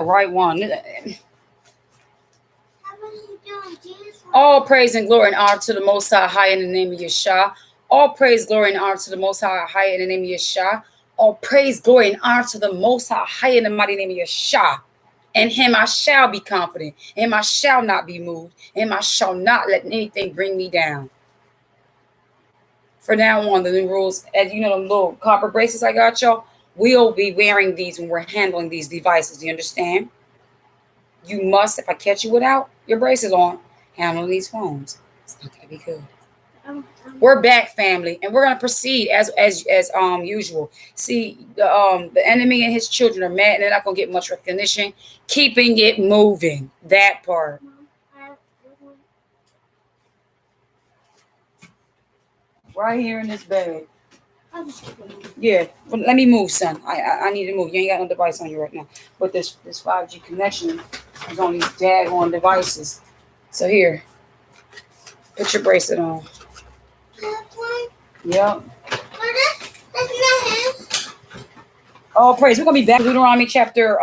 right one. All praise and glory and honor to the Most High in the name of Yeshua. All praise, glory, and honor to the Most High in the name of Yeshua. All praise, glory, and honor to the Most High in the mighty name of Yeshua. In him I shall be confident. In him I shall not be moved. In him I shall not let anything bring me down. For now on, the new rules, as you know, them little copper bracelets I got y'all, we'll be wearing these when we're handling these devices. Do you understand? You must, if I catch you without your braces on, handling these phones. It's not gonna be good. We're back, family, and we're gonna proceed as usual. See, the enemy and his children are mad, and they're not gonna get much recognition. Keeping it moving, that part. Right here in this bag. Yeah, but let me move, son. I need to move. You ain't got no device on you right now. But this 5G connection is on these daggone devices. So here, put your bracelet on. Yep. All praise. We're gonna be back in Deuteronomy chapter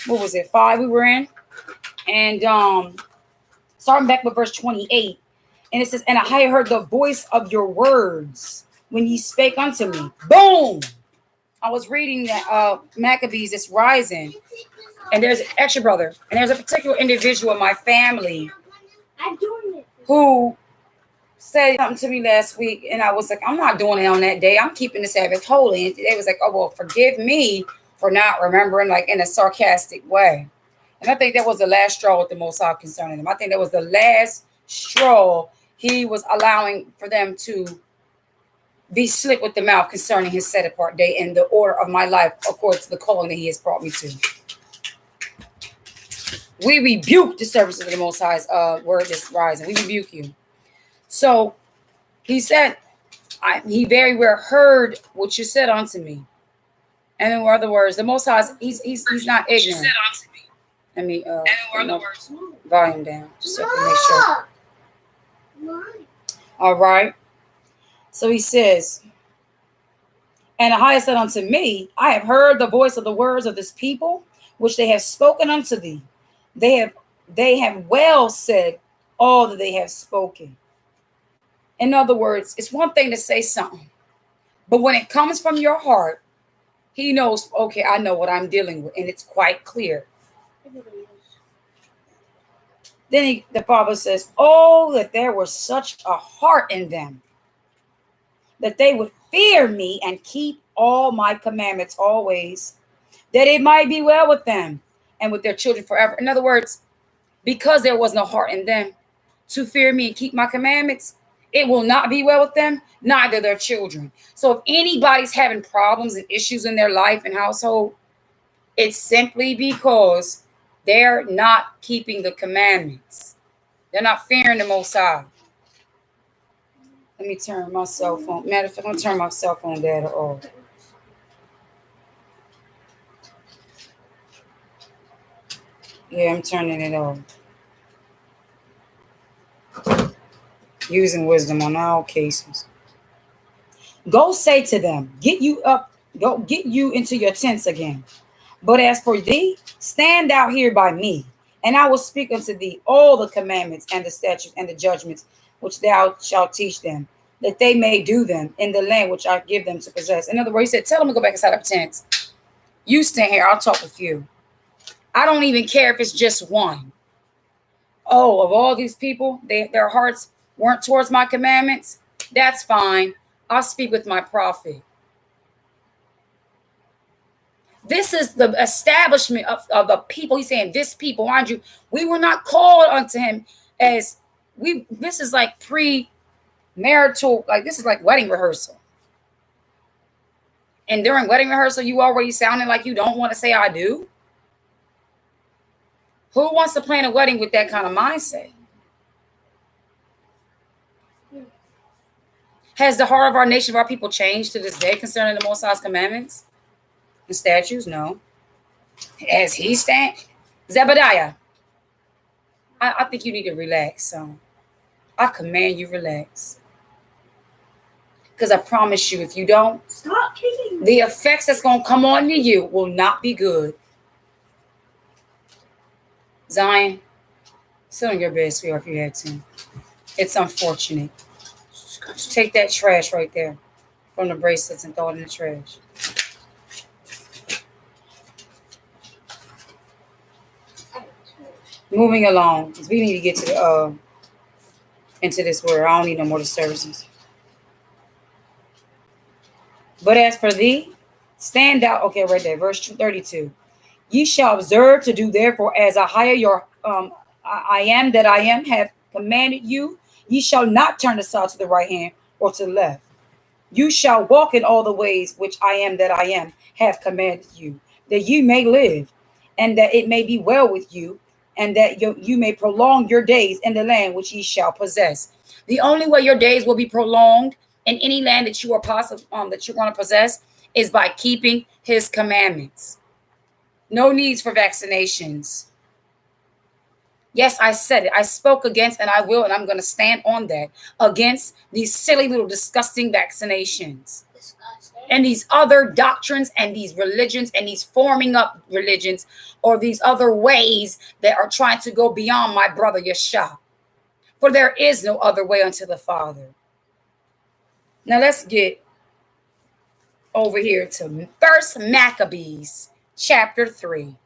what was it, 5 we were in? And starting back with verse 28. And it says, and I heard the voice of your words when ye spake unto me. Boom! I was reading that Maccabees is rising. And there's an extra brother. And there's a particular individual in my family who said something to me last week, and I was like, I'm not doing it on that day. I'm keeping the Sabbath holy. And they was like, oh, well, forgive me for not remembering, like in a sarcastic way. And I think that was the last straw with the Most High concerning them. I think that was the last straw he was allowing for them to be slick with the mouth concerning his set apart day and the order of my life according to the calling that he has brought me to. We rebuke the services of the Most High's word is rising. We rebuke you. So he said, he very well heard what you said unto me. And in other words, the Most High, he's not ignorant. Let me volume down just so I can make sure. All right. So he says, and Ahayah said unto me, I have heard the voice of the words of this people, which they have spoken unto thee. They have well said all that they have spoken. In other words, it's one thing to say something, but when it comes from your heart, he knows, okay, I know what I'm dealing with, and it's quite clear. Then the Father says, oh, that there was such a heart in them, that they would fear me and keep all my commandments always, that it might be well with them and with their children forever. In other words, because there was no heart in them to fear me and keep my commandments, it will not be well with them, neither their children. So if anybody's having problems and issues in their life and household, it's simply because they're not keeping the commandments. They're not fearing the Most High. Let me turn my cell phone. Matter of fact, I'm going to turn my cell phone data off. Yeah, I'm turning it off. Using wisdom on all cases. Go say to them, get you up, go get you into your tents again. But as for thee, stand out here by me, and I will speak unto thee all the commandments and the statutes and the judgments which thou shalt teach them, that they may do them in the land which I give them to possess. In other words, he said, tell them to go back inside our tents. You stand here, I'll talk with you. I don't even care if it's just one. Oh, of all these people, their hearts weren't towards my commandments. That's fine. I'll speak with my prophet. This is the establishment of the people. He's saying this people, mind you, we were not called unto him as we. This is like pre-marital, like this is like wedding rehearsal. And during wedding rehearsal, you already sounding like you don't want to say I do. Who wants to plan a wedding with that kind of mindset? Has the heart of our nation, of our people changed to this day concerning the Most High's commandments and statutes? No. As he stands, Zebediah, I think you need to relax, son. I command you relax. Because I promise you, if you don't, stop kicking me. The effects that's going to come on to you will not be good. Zion, sit on your bed, sweetheart, if you had to. It's unfortunate. Just take that trash right there from the bracelets and throw it in the trash. Moving along, because we need to get to the into this word. I don't need no more disturbances. But as for thee, stand out. Okay, right there, verse 232. Ye shall observe to do therefore as Ahayah your I am that I am have commanded you. Ye shall not turn aside to the right hand or to the left. You shall walk in all the ways which I am that I am have commanded you, that you may live, and that it may be well with you, and that you may prolong your days in the land which ye shall possess. The only way your days will be prolonged in any land that you are possible that you're going to possess is by keeping his commandments. No needs for vaccinations. Yes, I said it. I spoke against, and I will, and I'm going to stand on that, against these silly little disgusting vaccinations. And these other doctrines and these religions and these forming up religions or these other ways that are trying to go beyond my brother Yeshua. For there is no other way unto the Father. Now let's get over here to First Maccabees chapter 3.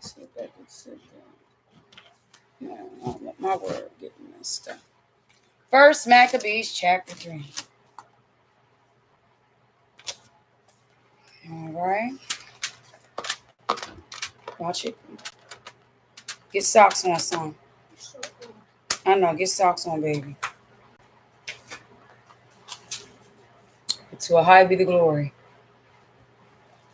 See if I can sit down. No, I don't want my word getting messed up. First Maccabees chapter 3. All right. Watch it. Get socks on, son. I know, get socks on, baby. To Ahayah be the glory.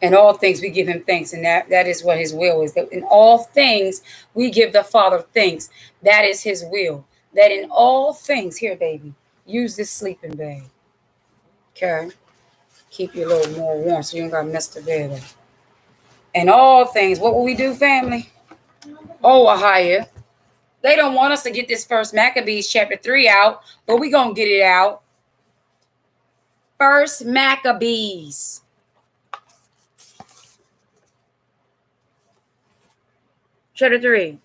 In all things we give him thanks, and that is what his will is. That in all things we give the Father thanks. That is his will. That in all things, here, baby, use this sleeping bag. Okay? Keep you a little more warm so you don't got to mess the bed up. In all things, what will we do, family? Oh, Ahayah. They don't want us to get this First Maccabees chapter 3 out, but we going to get it out. First Maccabees. Chapter 3.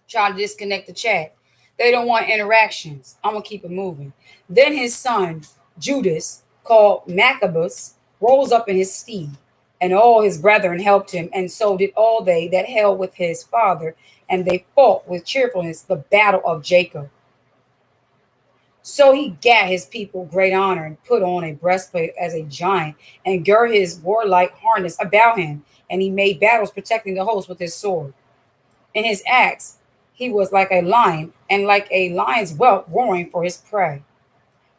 Trying to disconnect the chat. They don't want interactions. I'm going to keep it moving. Then his son, Judas, called Maccabeus, rose up in his stead, and all his brethren helped him, and so did all they that held with his father, and they fought with cheerfulness the battle of Jacob. So he gat his people great honor, and put on a breastplate as a giant, and girt his warlike harness about him, and he made battles protecting the host with his sword. In his acts he was like a lion, and like a lion's whelp roaring for his prey.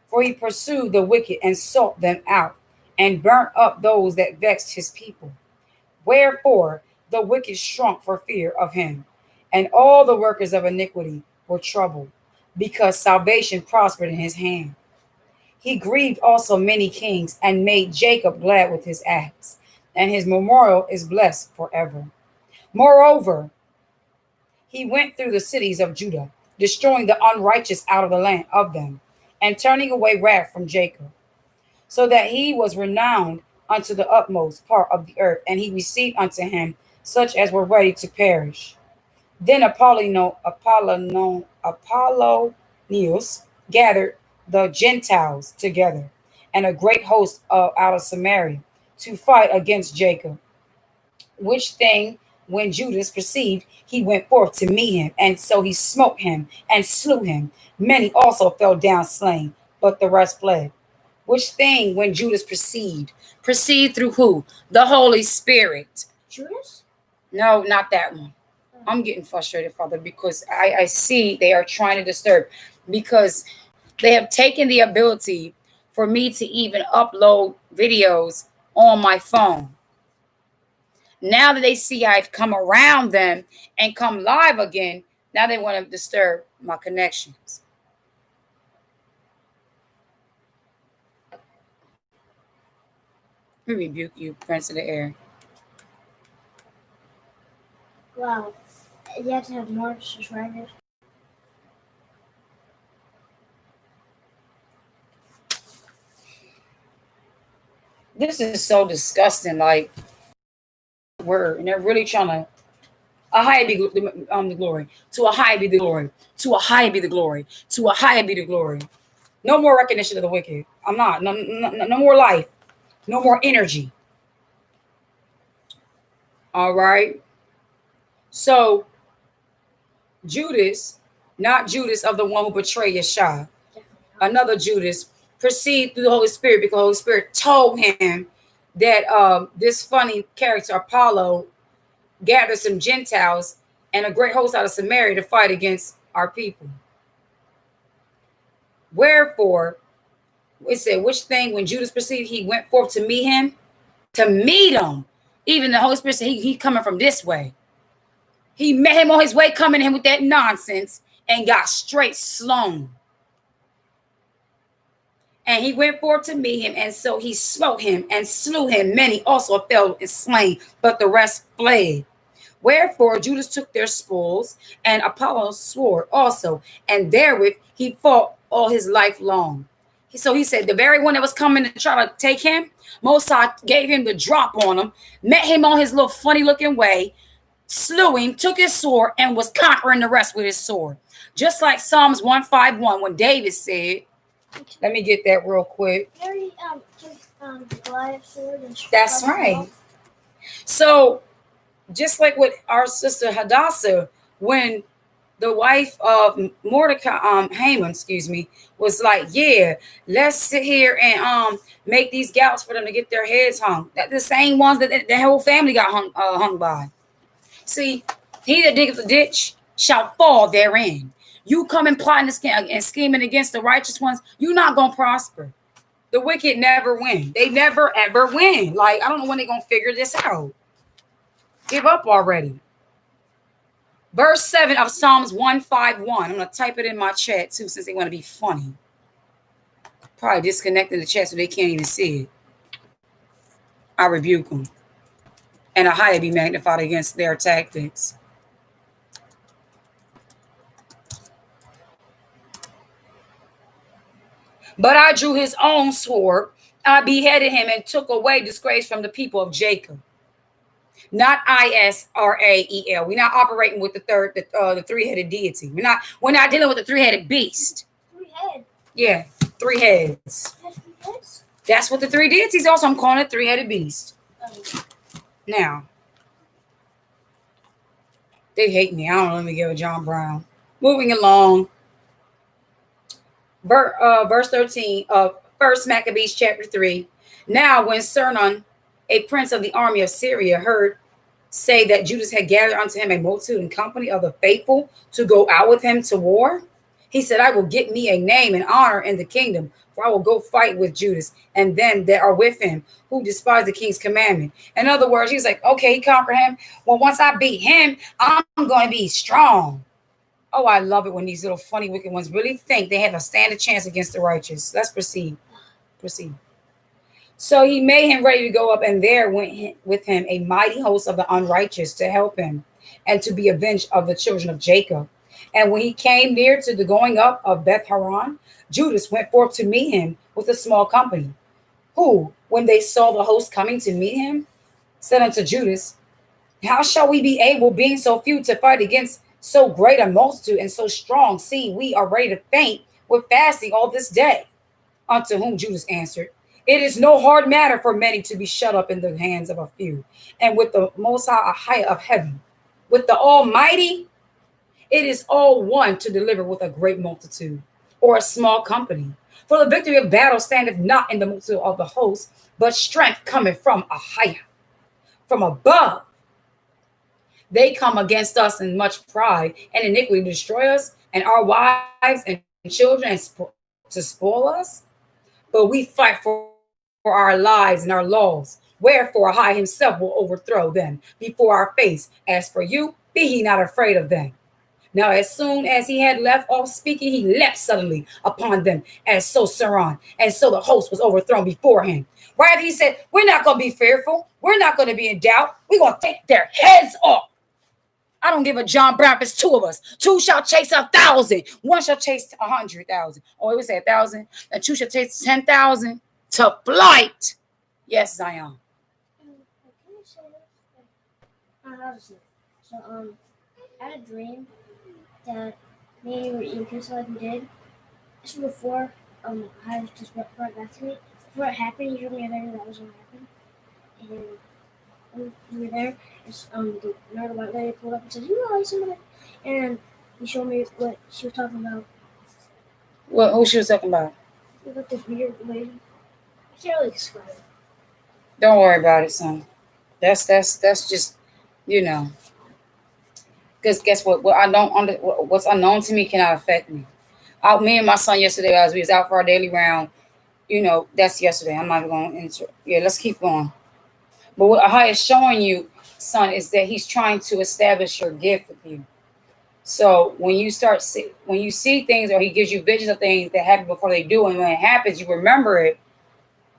For he pursued the wicked and sought them out, and burnt up those that vexed his people. Wherefore the wicked shrunk for fear of him, and all the workers of iniquity were troubled, because salvation prospered in his hand. He grieved also many kings, and made Jacob glad with his acts, and his memorial is blessed forever. Moreover, he went through the cities of Judah, destroying the unrighteous out of the land of them, and turning away wrath from Jacob, so that he was renowned unto the utmost part of the earth, and he received unto him such as were ready to perish. Then Apollonius gathered the Gentiles together, and a great host out of Samaria, to fight against Jacob. Which thing, when Judas perceived, he went forth to meet him, and so he smote him and slew him. Many also fell down slain, but the rest fled. Which thing, when Judas perceived through who? The Holy Spirit. Judas? No, not that one. I'm getting frustrated, Father, because I see they are trying to disturb, because they have taken the ability for me to even upload videos on my phone. Now that they see I've come around them and come live again, now they want to disturb my connections. We rebuke you, Prince of the Air. Wow. You have to have more subscribers. This is so disgusting. Like, word, and they're really trying to. Ahayah be the glory. To Ahayah be the glory. To Ahayah be the glory. To Ahayah be the glory. No more recognition of the wicked. I'm not. No more life. No more energy. All right. So Judas, not Judas of the one who betrayed Yeshua, another Judas, perceived through the Holy Spirit because the Holy Spirit told him that this funny character, Apollo, gathered some Gentiles and a great host out of Samaria to fight against our people. Wherefore, it said, which thing when Judas perceived, he went forth to meet him, to meet him. Even the Holy Spirit said he coming from this way. He met him on his way coming in with that nonsense and got straight slung. And he went forth to meet him, and so he smote him and slew him. Many also fell and slain, but the rest fled. Wherefore Judas took their spoils, and Apollo's sword also, and therewith he fought all his life long. So he said, the very one that was coming to try to take him, Mosai gave him the drop on him, met him on his little funny looking way, slew him, took his sword, and was conquering the rest with his sword. Just like Psalms 151, when David said, let me get that real quick. That's right. So, just like with our sister Hadassah, when the wife of Mordecai, Haman, was like, yeah, let's sit here and make these gouts for them to get their heads hung. That's the same ones that the whole family got hung by. See, he that diggeth a ditch shall fall therein. You come and plotting and scheming against the righteous ones, you're not going to prosper. The wicked never win. They never, ever win. Like, I don't know when they're going to figure this out. Give up already. Verse 7 of Psalms 151. I'm going to type it in my chat, too, since they want to be funny. Probably disconnecting the chat so they can't even see it. I rebuke them. And Ahayah be magnified against their tactics. But I drew his own sword. I beheaded him and took away disgrace from the people of Jacob. Not Israel. We're not operating with the three-headed deity. We're not dealing with the three-headed beast. 3 heads. Yeah, 3 heads. That's what the 3 deities are. So I'm calling it three-headed beast. Now, they hate me. I don't know. Let me give it John Brown. Moving along. Verse 13 of 1 Maccabees chapter 3. Now, when Cernon, a prince of the army of Syria, heard say that Judas had gathered unto him a multitude and company of the faithful to go out with him to war, he said, I will get me a name and honor in the kingdom, for I will go fight with Judas and them that are with him who despise the king's commandment. In other words, he's like, okay, he conquered him. Well, once I beat him, I'm going to be strong. Oh, I love it when these little funny, wicked ones really think they have a stand a chance against the righteous. Let's proceed. So he made him ready to go up, and there went with him a mighty host of the unrighteous to help him and to be avenged of the children of Jacob. And when he came near to the going up of Beth Horon, Judas went forth to meet him with a small company, who, when they saw the host coming to meet him, said unto Judas, how shall we be able, being so few, to fight against so great a multitude and so strong, seeing we are ready to faint with fasting all this day? Unto whom Judas answered, it is no hard matter for many to be shut up in the hands of a few. And with the Most High Ahayah of heaven, with the Almighty, it is all one to deliver with a great multitude or a small company. For the victory of battle standeth not in the multitude of the host, but strength cometh from Ahayah, from above. They come against us in much pride and iniquity to destroy us and our wives and children and to spoil us. But we fight for our lives and our laws. Wherefore Ahayah himself will overthrow them before our face. As for you, be ye not afraid of them. Now, as soon as he had left off speaking, he leapt suddenly upon them as so Saron. And so the host was overthrown before him. Right? He said, we're not going to be fearful. We're not going to be in doubt. We're going to take their heads off. I don't give a John Brown if it's 2 of us. 2 shall chase 1,000. 1 shall chase 100,000. Or it would say 1,000. And 2 shall chase 10,000 to flight. Yes, Zion. Can I say this? How to say it? So, I had a dream that me and you kids like we did. This was before, I just brought back to me. Before it happened, you told me everything that was going to happen. And when we were there, the another white lady pulled up and said, "You know, somebody," and he showed me what she was talking about. What? Who she was talking about? It was like this weird lady. I can't really describe it. Don't worry about it, son. That's just, you know. Because guess what? What I don't under what's unknown to me cannot affect me. Me and my son yesterday, as we was out for our daily round, that's yesterday. I'm not even going to answer. Yeah, let's keep going. But what Ahayah is showing you, son, is that he's trying to establish your gift with you. So when you see things, or he gives you visions of things that happen before they do, and when it happens, you remember it.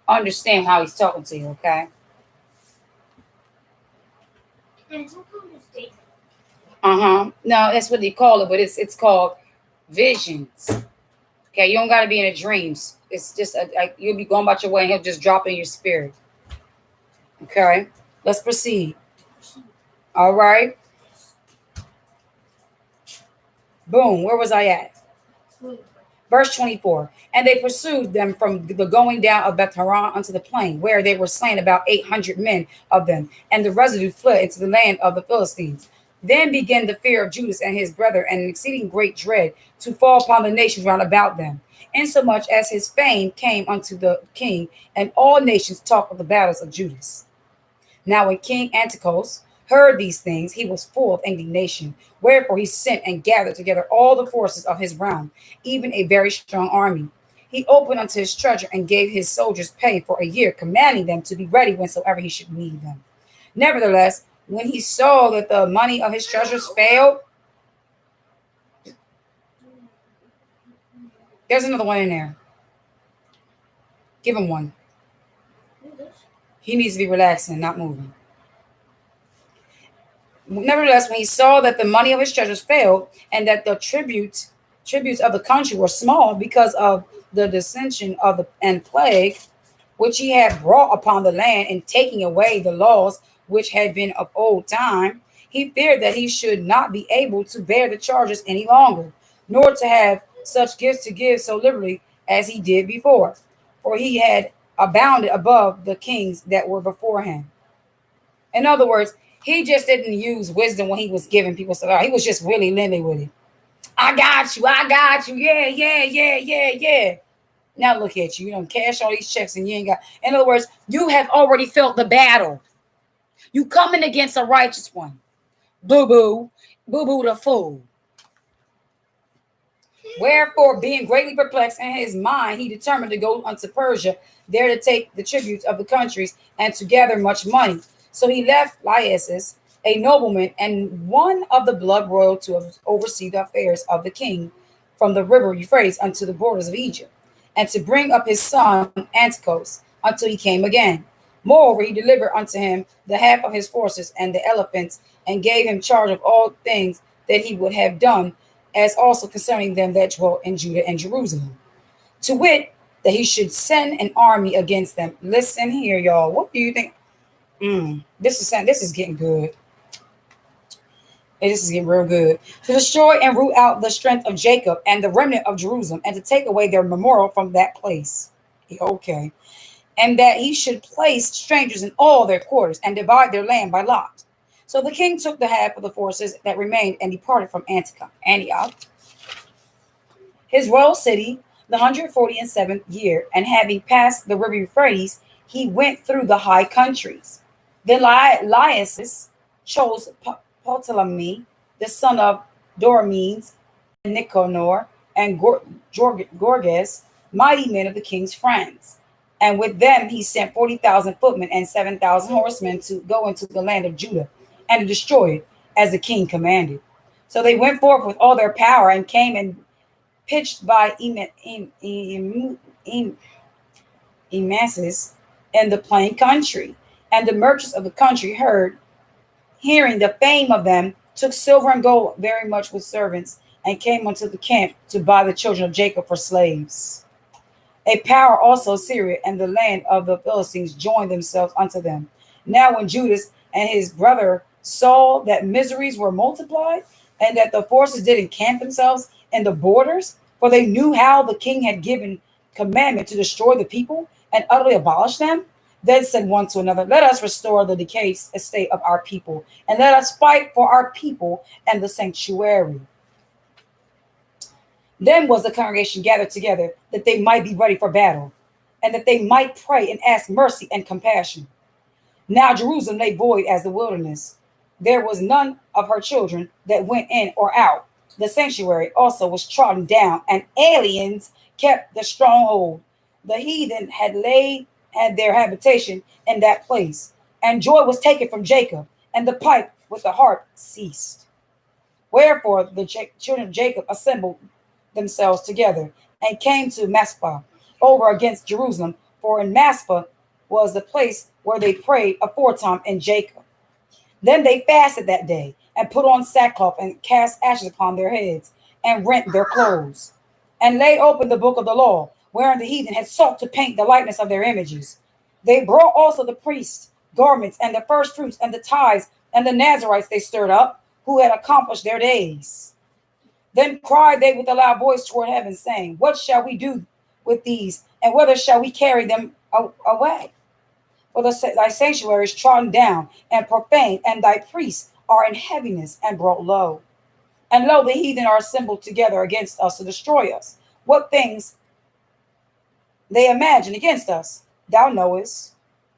Understand how he's talking to you, okay? And sometimes it's daydream. No, that's what they call it, but it's called visions. Okay, you don't got to be in a dreams. It's just you'll be going about your way, and he'll just drop in your spirit. Okay, let's proceed. All right. Boom. Where was I at? Verse 24. And they pursued them from the going down of Beth Horon unto the plain, where they were slain about 800 men of them, and the residue fled into the land of the Philistines. Then began the fear of Judas and his brother, and an exceeding great dread to fall upon the nations round about them, insomuch as his fame came unto the king, and all nations talked of the battles of Judas. Now when King Antiochus heard these things, he was full of indignation. Wherefore he sent and gathered together all the forces of his realm, even a very strong army. He opened unto his treasure and gave his soldiers pay for a year, commanding them to be ready whensoever he should need them. Nevertheless, when he saw that the money of his treasures failed, there's another one in there. Give him one. He needs to be relaxing, not moving. Nevertheless, when he saw that the money of his treasures failed, and that the tributes of the country were small because of the dissension of the and plague which he had brought upon the land in taking away the laws which had been of old time, he feared that he should not be able to bear the charges any longer, nor to have such gifts to give so liberally as he did before, for he had abounded above the kings that were before him. In other words, he just didn't use wisdom when he was giving people stuff. He was just willy nilly with it. I got you. I got you. Yeah, yeah, yeah, yeah, yeah. Now look at you. You don't cash all these checks and you ain't got. In other words, you have already felt the battle. You coming against a righteous one. Boo boo. Boo boo the fool. Wherefore, being greatly perplexed in his mind, he determined to go unto Persia, there to take the tributes of the countries and to gather much money. So he left Lysis, a nobleman and one of the blood royal, to oversee the affairs of the king from the river Euphrates unto the borders of Egypt, and to bring up his son Antiochus until he came again. Moreover, he delivered unto him the half of his forces and the elephants, and gave him charge of all things that he would have done, as also concerning them that dwelt in Judah and Jerusalem. To wit, that he should send an army against them. Listen here, y'all. What do you think? This is getting good. This is getting real good. To destroy and root out the strength of Jacob and the remnant of Jerusalem, and to take away their memorial from that place. Okay. And that he should place strangers in all their quarters and divide their land by lot. So the king took the half of the forces that remained and departed from Antioch, his royal city, the 147th year, and having passed the river Euphrates, he went through the high countries. Then Lysis chose Ptolemy, the son of Doramenes, and Nicanor, and Gorges, mighty men of the king's friends. And with them he sent 40,000 footmen and 7,000 horsemen to go into the land of Judah and to destroy it, as the king commanded. So they went forth with all their power and came and pitched by Emasis in the plain country. And the merchants of the country hearing the fame of them, took silver and gold very much with servants, and came unto the camp to buy the children of Jacob for slaves. A power also Syria and the land of the Philistines joined themselves unto them. Now when Judas and his brother saw that miseries were multiplied, and that the forces did encamp themselves in the borders, for they knew how the king had given commandment to destroy the people and utterly abolish them, then said one to another, let us restore the decayed estate of our people, and let us fight for our people and the sanctuary. Then was the congregation gathered together, that they might be ready for battle, and that they might pray and ask mercy and compassion. Now Jerusalem lay void as the wilderness. There was none of her children that went in or out. The sanctuary also was trodden down, and aliens kept the stronghold. The heathen had their habitation in that place, and joy was taken from Jacob, and the pipe with the harp ceased. Wherefore the children of Jacob assembled themselves together and came to Mizpah over against Jerusalem, for in Mizpah was the place where they prayed aforetime in Jacob. Then they fasted that day and put on sackcloth and cast ashes upon their heads and rent their clothes and laid open the book of the law, wherein the heathen had sought to paint the likeness of their images. They brought also the priests' garments and the first fruits and the tithes and the Nazarites they stirred up, who had accomplished their days. Then cried they with a loud voice toward heaven, saying, what shall we do with these, and whither shall we carry them away? For thy sanctuary is trodden down and profaned, and thy priests are in heaviness and brought low. And lo, the heathen are assembled together against us to destroy us. What things they imagine against us, thou knowest.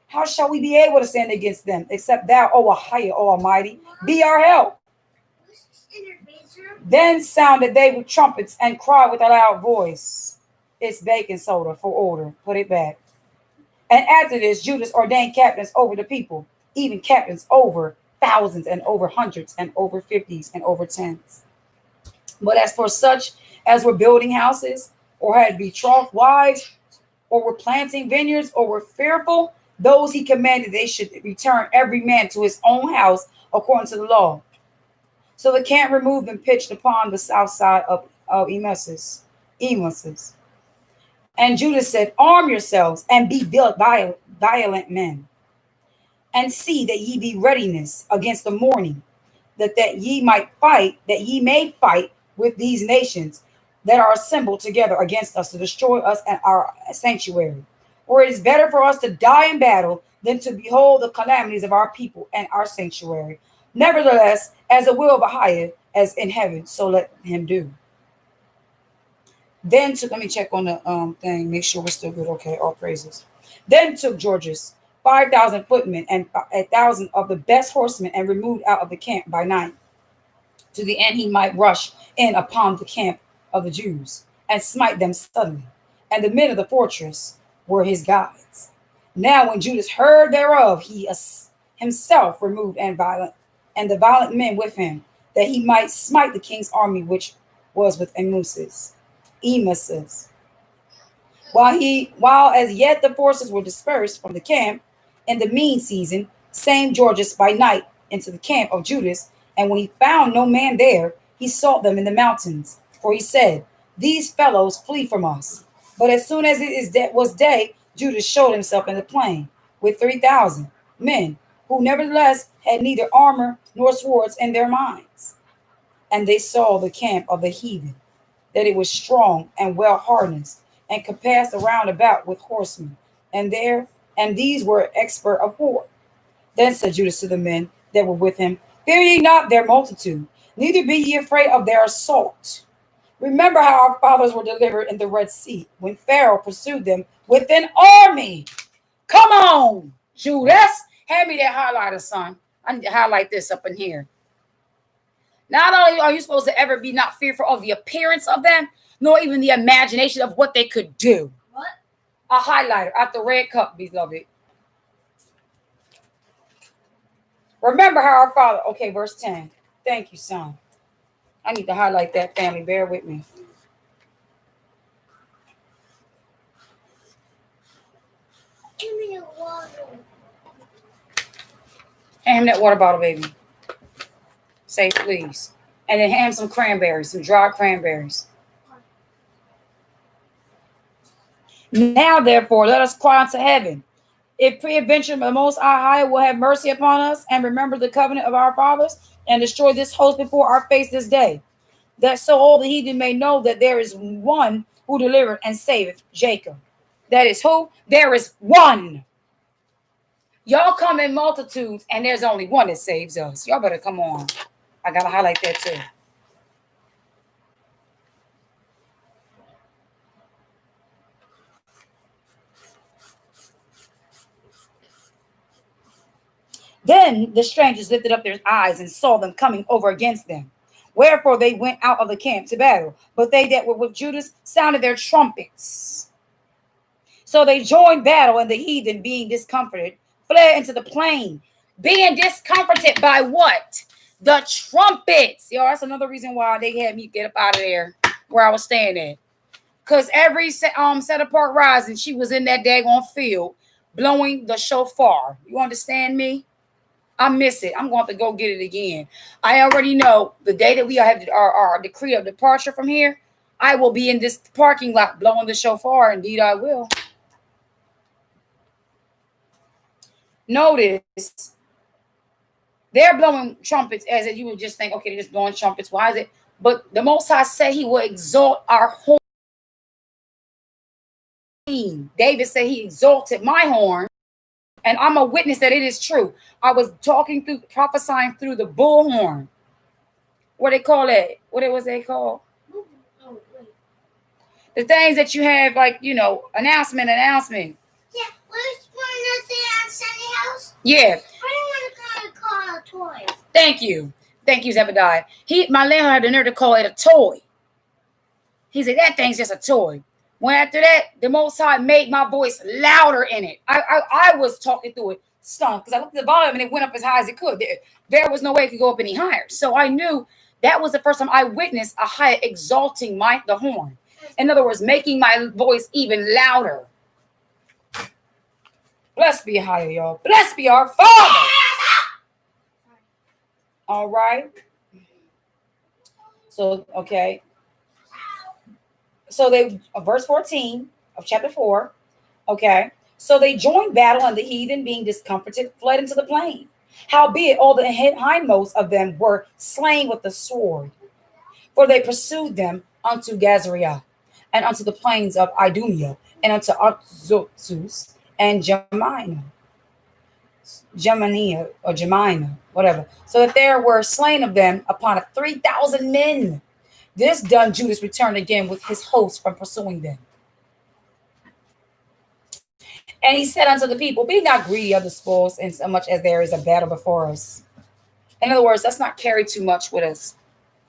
How shall we be able to stand against them, except thou, O Ahayah, O Almighty, be our help? Then sounded they with trumpets and cried with a loud voice. It's baking soda for order. Put it back. And after this, Judas ordained captains over the people, even captains over thousands and over hundreds and over fifties and over tens. But as for such as were building houses, or had betrothed wives, or were planting vineyards, or were fearful, those he commanded they should return every man to his own house according to the law. So the camp removed and pitched upon the south side of Emusus. And Judas said, arm yourselves and be violent men, and see that ye be readiness against the morning, that ye may fight with these nations that are assembled together against us to destroy us and our sanctuary. For it is better for us to die in battle than to behold the calamities of our people and our sanctuary. Nevertheless, as the will of Ahayah as in heaven, so let him do. Then took, let me check on the thing, make sure we're still good. Okay, all praises. Then took Georges 5,000 footmen and 1,000 of the best horsemen, and removed out of the camp by night, to the end he might rush in upon the camp of the Jews and smite them suddenly. And the men of the fortress were his guides. Now when Judas heard thereof, he himself removed and the violent men with him, that he might smite the king's army which was with Emusus. While as yet the forces were dispersed from the camp in the mean season, same Georges by night into the camp of Judas, and when he found no man there, he sought them in the mountains, for he said, these fellows flee from us. But as soon as was day, Judas showed himself in the plain with 3,000 men, who nevertheless had neither armor nor swords in their minds. And they saw the camp of the heathen, that it was strong and well harnessed, and compassed around about with horsemen, and these were expert of war. Then said Judas to the men that were with him, fear ye not their multitude, neither be ye afraid of their assault. Remember how our fathers were delivered in the Red Sea, when Pharaoh pursued them with an army. Come on, Judas. Hand me that highlighter, son. I need to highlight this up in here. Not only are you supposed to ever be not fearful of the appearance of them, nor even the imagination of what they could do. What? A highlighter at the red cup, beloved. Remember how our father, okay, verse 10. Thank you, son. I need to highlight that, family. Bear with me. Give me a water. Hand him that water bottle, baby. Say please. And then hand him some cranberries, some dried cranberries. Now, therefore, let us cry unto heaven. If peradventure the Most High will have mercy upon us and remember the covenant of our fathers and destroy this host before our face this day, that so all the heathen may know that there is one who delivered and saved Jacob. That is who? There is one. Y'all come in multitudes, and there's only one that saves us. Y'all better come on. I gotta highlight that too. Then the strangers lifted up their eyes and saw them coming over against them. Wherefore they went out of the camp to battle. But they that were with Judas sounded their trumpets. So they joined battle, and the heathen, being discomforted, fled into the plain. Being discomforted by what? The trumpets. Yo, that's another reason why they had me get up out of there where I was staying at. Because every set apart rising, she was in that daggone field blowing the shofar. You understand me? I miss it. I'm going to go get it again. I already know the day that we have our decree of departure from here, I will be in this parking lot blowing the shofar. Indeed, I will. Notice they're blowing trumpets as if you would just think, okay, they're just blowing trumpets. Why is it? But the Most High said he will exalt our horn. David said he exalted my horn, and I'm a witness that it is true. I was prophesying through the bullhorn. What they call it? What was they called? The things that you have, like, announcement. Yeah, where's one of the Sunny house? Yeah. I don't want to call it a toy. Thank you, Zebediah. My landlord had the nerve to call it a toy. He said that thing's just a toy. When after that, the Most High made my voice louder in it. I was talking through it, stunned, because I looked at the volume and it went up as high as it could. There was no way it could go up any higher. So I knew that was the first time I witnessed Ahayah exalting the horn. In other words, making my voice even louder. Blessed be Ahayah, y'all. Blessed be our Father. All right. So, okay. So verse 14 of chapter 4. Okay. So they joined battle, and the heathen, being discomforted, fled into the plain. Howbeit, all the hindmost of them were slain with the sword. For they pursued them unto Gazariah, and unto the plains of Idumea, and unto Azotus and Jemina, whatever. So that there were slain of them upon 3,000 men. This done, Judas returned again with his host from pursuing them. And he said unto the people, be not greedy of the spoils, in so much as there is a battle before us. In other words, let's not carry too much with us.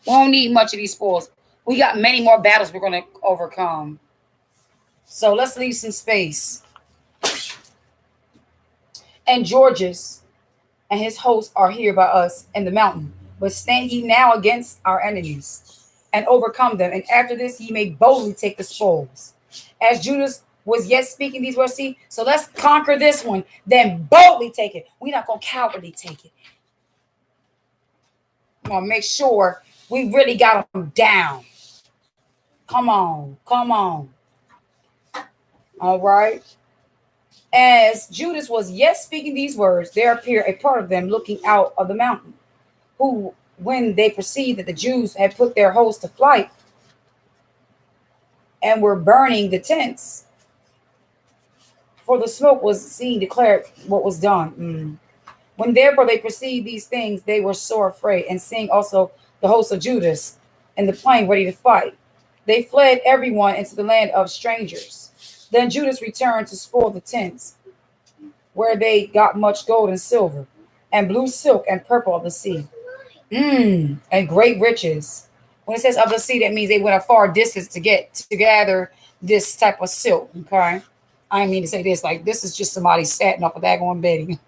We don't need much of these spoils. We got many more battles we're going to overcome. So let's leave some space. And Georges and his hosts are here by us in the mountain. But stand ye now against our enemies, and overcome them. And after this, ye may boldly take the spoils. As Judas was yet speaking these words, see, so let's conquer this one, then boldly take it. We're not going to cowardly take it. I'm going to make sure we really got them down. Come on. All right. As Judas was yet speaking these words, there appeared a part of them looking out of the mountain, who, when they perceived that the Jews had put their host to flight and were burning the tents, for the smoke was seen, declared what was done. When therefore they perceived these things, they were sore afraid, and seeing also the host of Judas in the plain ready to fight, they fled everyone into the land of strangers. Then Judas returned to spoil the tents, where they got much gold and silver, and blue silk and purple of the sea, and great riches. When it says of the sea, that means they went a far distance to gather this type of silk. Okay, I mean to say this, like this is just somebody satin off a daggone bedding,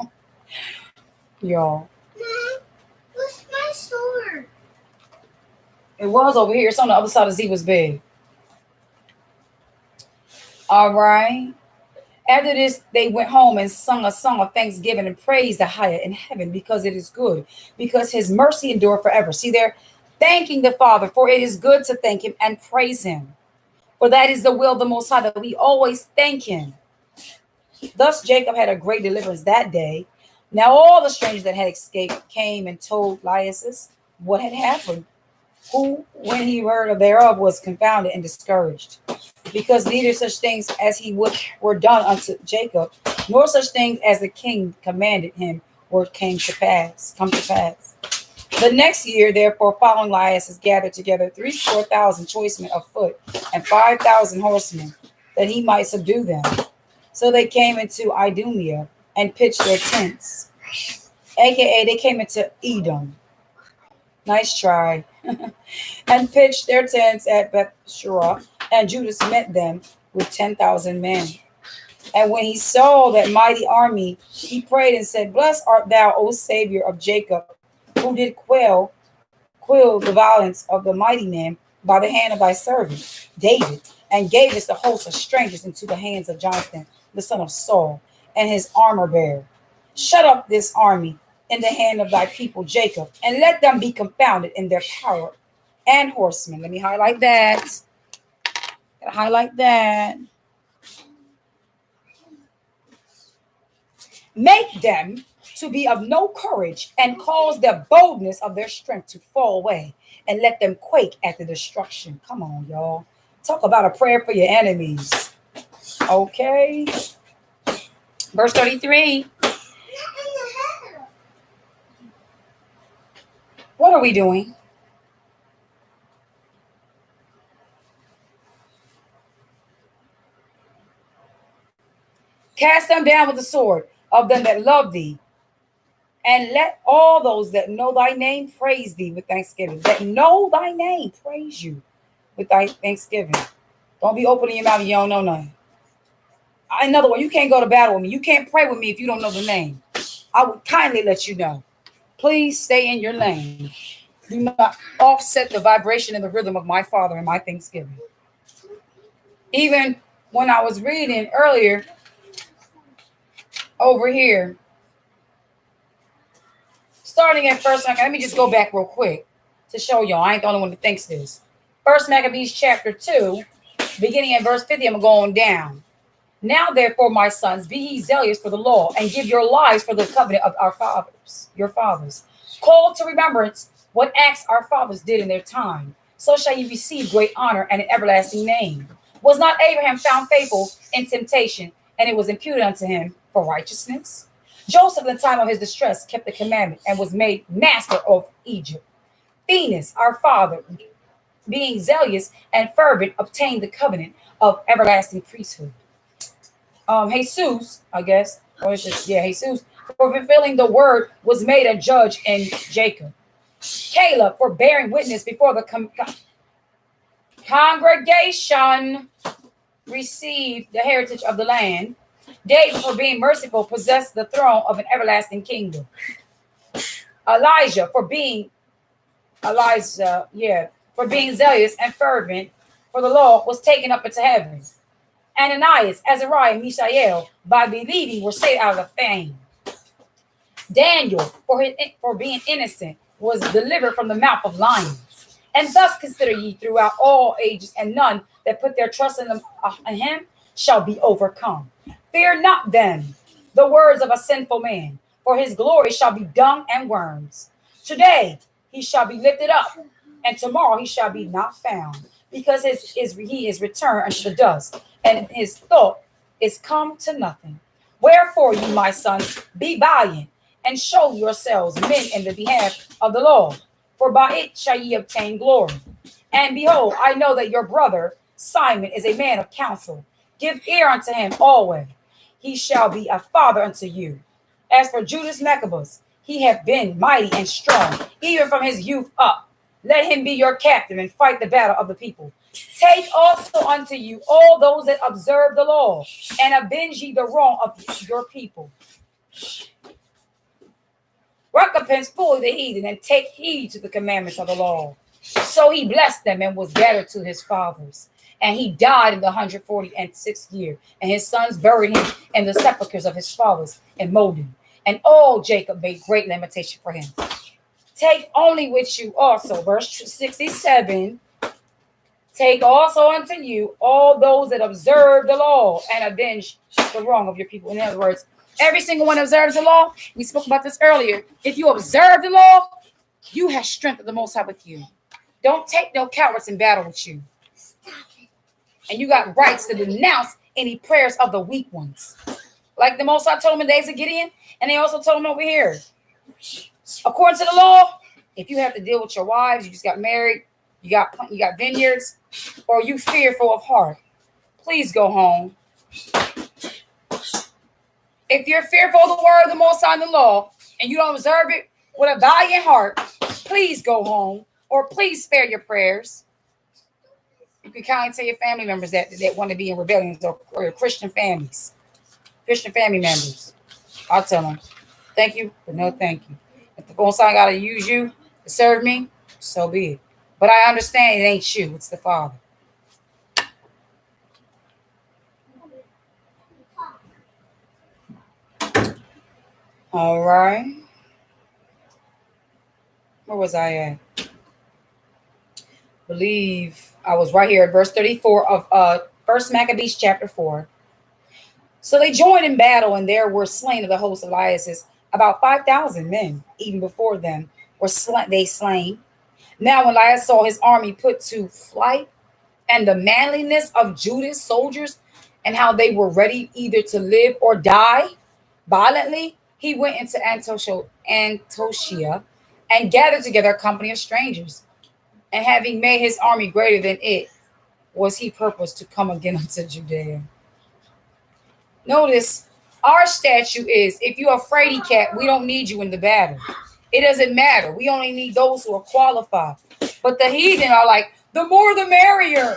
y'all. Mom, where's my sword? It was over here. It's on the other side of Ziva's bed. All right. After this, they went home and sung a song of thanksgiving and praised Ahayah in heaven, because it is good, because his mercy endure forever. See, they're thanking the Father, for it is good to thank him and praise him. For that is the will of the Most High, that we always thank him. Thus Jacob had a great deliverance that day. Now all the strangers that had escaped came and told Laius what had happened, who, when he heard of thereof, was confounded and discouraged, because neither such things as he would were done unto Jacob, nor such things as the king commanded him were come to pass. The next year, therefore, following Laius gathered together 3,000 choice men of foot and 5,000 horsemen, that he might subdue them. So they came into Idumea and pitched their tents, aka they came into Edom. Nice try. And pitched their tents at Bethshurah, and Judas met them with 10,000 men. And when he saw that mighty army, he prayed and said, Blessed art thou, O Savior of Jacob, who did quell the violence of the mighty man by the hand of thy servant David, and gave us the host of strangers into the hands of Jonathan, the son of Saul, and his armor bearer. Shut up this army in the hand of thy people Jacob, and let them be confounded in their power and horsemen. Let me highlight that. Gotta highlight that. Make them to be of no courage, and cause the boldness of their strength to fall away, and let them quake at the destruction. Come on, y'all. Talk about a prayer for your enemies. Okay. Verse 33. What are we doing? Cast them down with the sword of them that love thee, and let all those that know thy name praise thee with thanksgiving. That know thy name praise you with thy thanksgiving. Don't be opening your mouth if you don't know nothing. Another one, you can't go to battle with me. You can't pray with me if you don't know the name. I would kindly let you know. Please stay in your lane. Do not offset the vibration and the rhythm of my Father and my thanksgiving. Even when I was reading earlier over here, starting at First Maccabees, let me just go back real quick to show y'all. I ain't the only one that thinks this. First Maccabees chapter 2, beginning at verse 50, I'm going down. Now, therefore, my sons, be ye zealous for the law, and give your lives for the covenant of our fathers, your fathers. Call to remembrance what acts our fathers did in their time. So shall ye receive great honor and an everlasting name. Was not Abraham found faithful in temptation, and it was imputed unto him for righteousness? Joseph, in the time of his distress, kept the commandment and was made master of Egypt. Phinehas, our father, being zealous and fervent, obtained the covenant of everlasting priesthood. Jesus, I guess, or is it, Jesus, for fulfilling the word, was made a judge in Jacob. Caleb, for bearing witness before the congregation, received the heritage of the land. David, for being merciful, possessed the throne of an everlasting kingdom. Elijah, for being zealous and fervent for the law, was taken up into heaven. Ananias, Azariah, and Mishael, by believing, were saved out of the flame. Daniel, for being innocent, was delivered from the mouth of lions. And thus consider ye throughout all ages, and none that put their trust in him shall be overcome. Fear not then the words of a sinful man, for his glory shall be dung and worms. Today he shall be lifted up, and tomorrow he shall be not found, because he is returned unto the dust, and his thought is come to nothing. Wherefore, ye my sons, be valiant, and show yourselves men in the behalf of the Lord, for by it shall ye obtain glory. And behold, I know that your brother Simon is a man of counsel. Give ear unto him always. He shall be a father unto you. As for Judas Maccabeus, he hath been mighty and strong, even from his youth up. Let him be your captain and fight the battle of the people. Take also unto you all those that observe the law, and avenge ye the wrong of your people. Recompense fully the heathen, and take heed to the commandments of the law. So he blessed them and was gathered to his fathers. And he died in the 146th year, and his sons buried him in the sepulchres of his fathers in Moden. And all Jacob made great lamentation for him. Take only with you also, verse 67, take also unto you all those that observe the law and avenge the wrong of your people. In other words, every single one observes the law. We spoke about this earlier. If you observe the law, you have strength of the Most High with you. Don't take no cowards in battle with you. And you got rights to denounce any prayers of the weak ones. Like the Most High told him in the days of Gideon, and they also told him over here. According to the law, if you have to deal with your wives, you just got married, you got vineyards, or you fearful of heart, please go home. If you're fearful of the word of the Most High and the law, and you don't observe it with a valiant heart, please go home, or please spare your prayers. You can kindly tell your family members that want to be in rebellion, or your Christian families, Christian family members. I'll tell them, thank you, but no thank you. If the Most High got to use you to serve me, so be it. But I understand it ain't you, it's the Father. All right. Where was I at? Believe I was right here at verse 34 of First Maccabees chapter 4. So they joined in battle, and there were slain of the host of Elias's about 5,000 men. Even before them were slain. Now when Elias saw his army put to flight, and the manliness of Judah's soldiers, and how they were ready either to live or die violently, he went into Antoshia and gathered together a company of strangers. And having made his army greater than it, was he purposed to come again unto Judea. Notice, our statute is, if you're a fraidy cat, we don't need you in the battle. It doesn't matter. We only need those who are qualified. But the heathen are like, the more the merrier.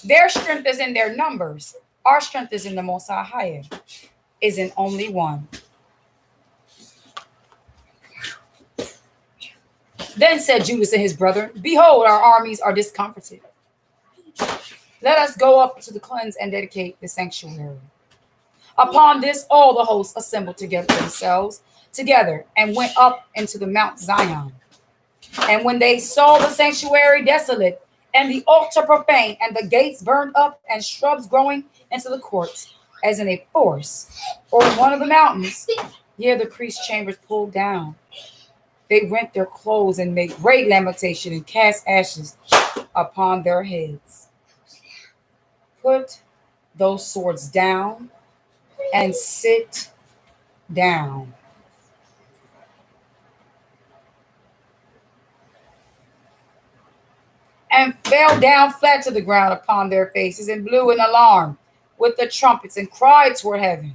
Their strength is in their numbers. Our strength is in the Most High, is in only one. Then said Judas and his brethren, behold, our armies are discomfited. Let us go up to the cleanse and dedicate the sanctuary. Upon this, all the hosts assembled themselves together and went up into the Mount Zion. And when they saw the sanctuary desolate, and the altar profane, and the gates burned up, and shrubs growing into the courts, as in a forest, or in one of the mountains, here the priest's chambers pulled down. They rent their clothes and made great lamentation and cast ashes upon their heads. Put those swords down and sit down. And fell down flat to the ground upon their faces and blew an alarm with the trumpets and cried toward heaven.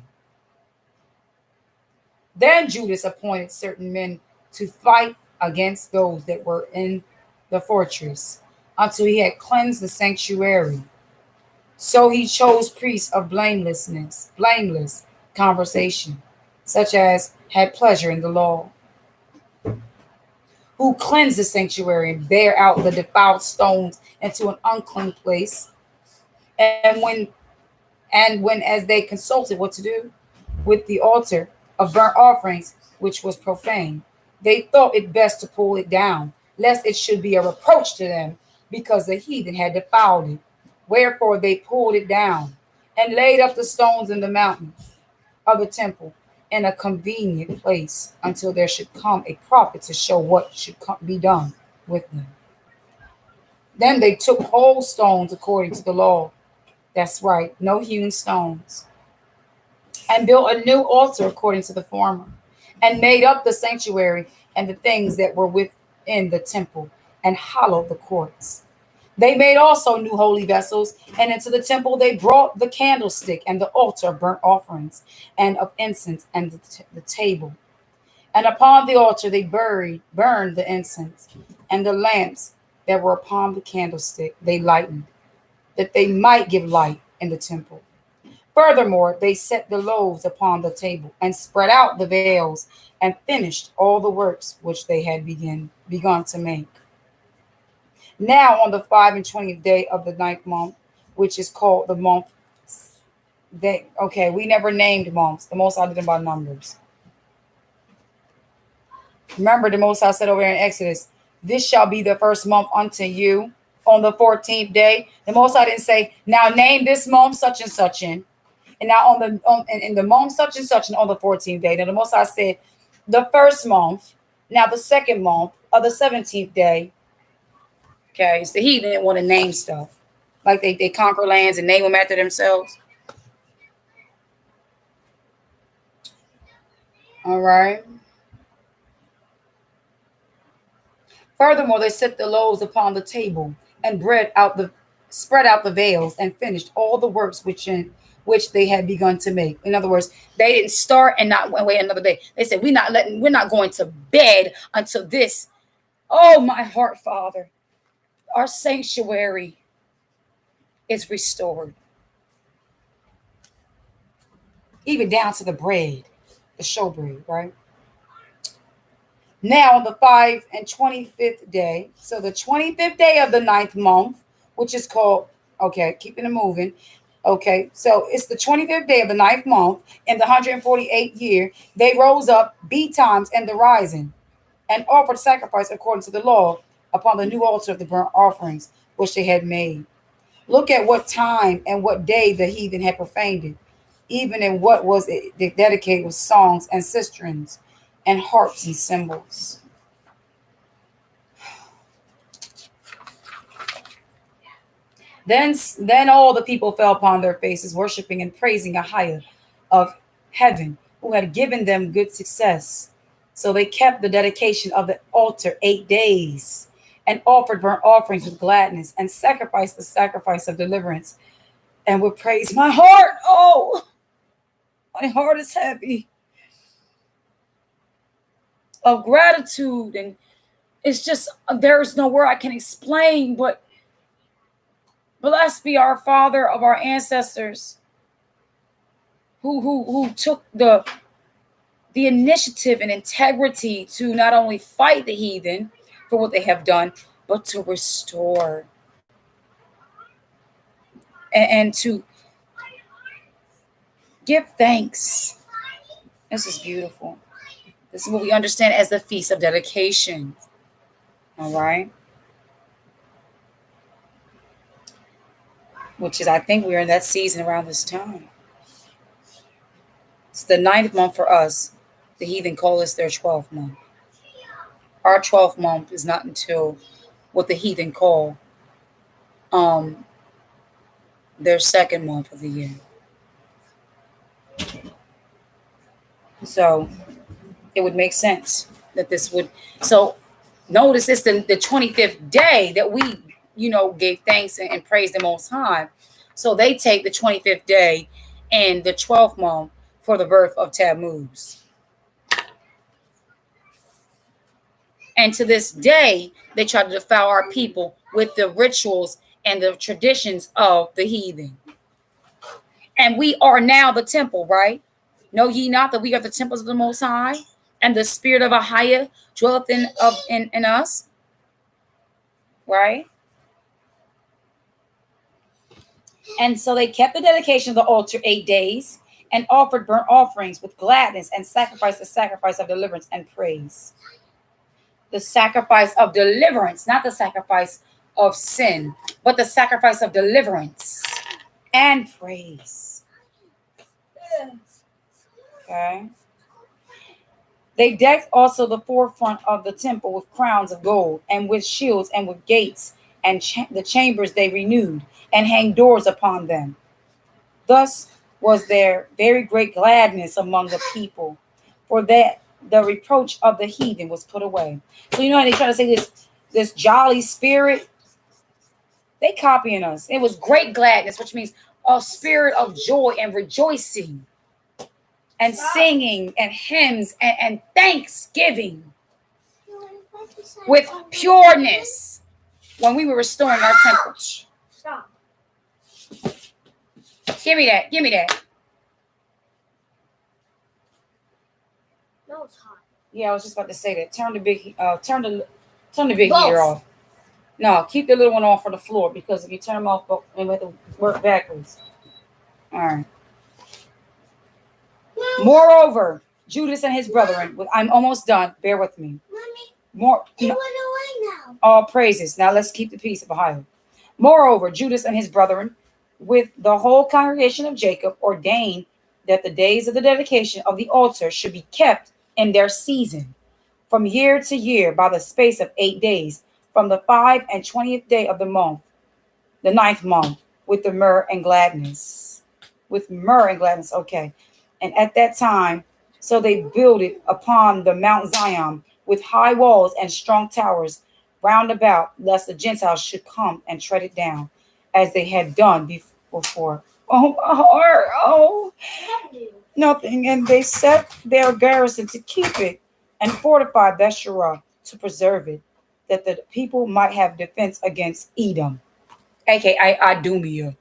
Then Judas appointed certain men to fight against those that were in the fortress until he had cleansed the sanctuary. So he chose priests of blameless conversation, such as had pleasure in the law, who cleanse the sanctuary and bear out the defiled stones into an unclean place. And when as they consulted what to do with the altar of burnt offerings, which was profane, they thought it best to pull it down, lest it should be a reproach to them, because the heathen had defiled it. Wherefore they pulled it down and laid up the stones in the mountain of the temple in a convenient place until there should come a prophet to show what should be done with them. Then they took whole stones according to the law. That's right, no hewn stones. And built a new altar according to the former, and made up the sanctuary and the things that were within the temple, and hollowed the courts. They made also new holy vessels, and into the temple they brought the candlestick and the altar of burnt offerings and of incense and the table. And upon the altar they burned the incense, and the lamps that were upon the candlestick they lightened, that they might give light in the temple. Furthermore, they set the loaves upon the table, and spread out the veils, and finished all the works which they had begun to make. Now on the 25th day of the 9th month, which is called the month, we never named months. The Most High did them by numbers. Remember, the Most High said over in Exodus, this shall be the first month unto you. on the 14th day. The Most High didn't say, now name this month such and such in. And now in the month such and such and on the 14th day. Now the Most High said the first month, now the second month of the 17th day. Okay, so he didn't want to name stuff. Like they conquer lands and name them after themselves. All right. Furthermore, they set the loaves upon the table and spread out the veils and finished all the works which they had begun to make. In other words, they didn't start and not wait another day. They said, we're not going to bed until this. Oh, my heart, Father, our sanctuary is restored. Even down to the bread, the showbread, right? Now on the 25th day, so the 25th day of the 9th month, which is called, okay, keeping it moving. Okay, so it's the 25th day of the 9th month in the 148th year. They rose up betimes and the rising and offered sacrifice according to the law upon the new altar of the burnt offerings which they had made. Look at what time and what day the heathen had profaned it, even in what was dedicated with songs and cisterns and harps and cymbals. Then all the people fell upon their faces, worshiping and praising Ahayah of heaven, who had given them good success. So they kept the dedication of the altar 8 days, and offered burnt offerings with gladness, and sacrificed the sacrifice of deliverance, and would praise. My heart, oh, my heart is heavy of gratitude, and it's just, there is no word I can explain, but blessed be our Father of our ancestors who took the initiative and integrity to not only fight the heathen for what they have done, but to restore and to give thanks. This is beautiful. This is what we understand as the Feast of Dedication. All right. Which is, I think we're in that season around this time. It's the 9th month for us. The heathen call this their 12th month. Our 12th month is not until what the heathen call their second month of the year. So it would make sense that this would. So notice it's the 25th day that we, gave thanks and praised the Most High. So they take the 25th day and the 12th month for the birth of Tammuz. And to this day, they try to defile our people with the rituals and the traditions of the heathen. And we are now the temple, right? Know ye not that we are the temples of the Most High, and the spirit of Ahayah dwelleth in us? Right? And so they kept the dedication of the altar 8 days and offered burnt offerings with gladness and sacrificed the sacrifice of deliverance and praise. The sacrifice of deliverance, not the sacrifice of sin, but the sacrifice of deliverance and praise. Okay. They decked also the forefront of the temple with crowns of gold, and with shields, and with gates, and the chambers they renewed, and hanged doors upon them. Thus was there very great gladness among the people, for that the reproach of the heathen was put away. So how they try to say this jolly spirit, they copying us. It was great gladness, which means a spirit of joy and rejoicing and singing and hymns and thanksgiving with pureness when we were restoring our temples. Stop. Give me that. No, it's hot. Yeah, I was just about to say that. Turn the big heater off. No, keep the little one off for the floor, because if you turn them off, we have to work backwards. All right. Moreover, Judas and his brethren, I'm almost done. Bear with me. Mommy, it went away now. All praises. Now let's keep the peace of Ahayah. Moreover, Judas and his brethren, with the whole congregation of Jacob, ordained that the days of the dedication of the altar should be kept in their season, from year to year, by the space of 8 days, from the 25th day of the month, the ninth month, with the myrrh and gladness. With myrrh and gladness, okay. And at that time, so they built it upon the Mount Zion with high walls and strong towers round about, lest the Gentiles should come and tread it down, as they had done before. Oh, my heart, oh, nothing. And they set their garrison to keep it, and fortified Bethsura to preserve it, that the people might have defense against Edom, aka Idumea.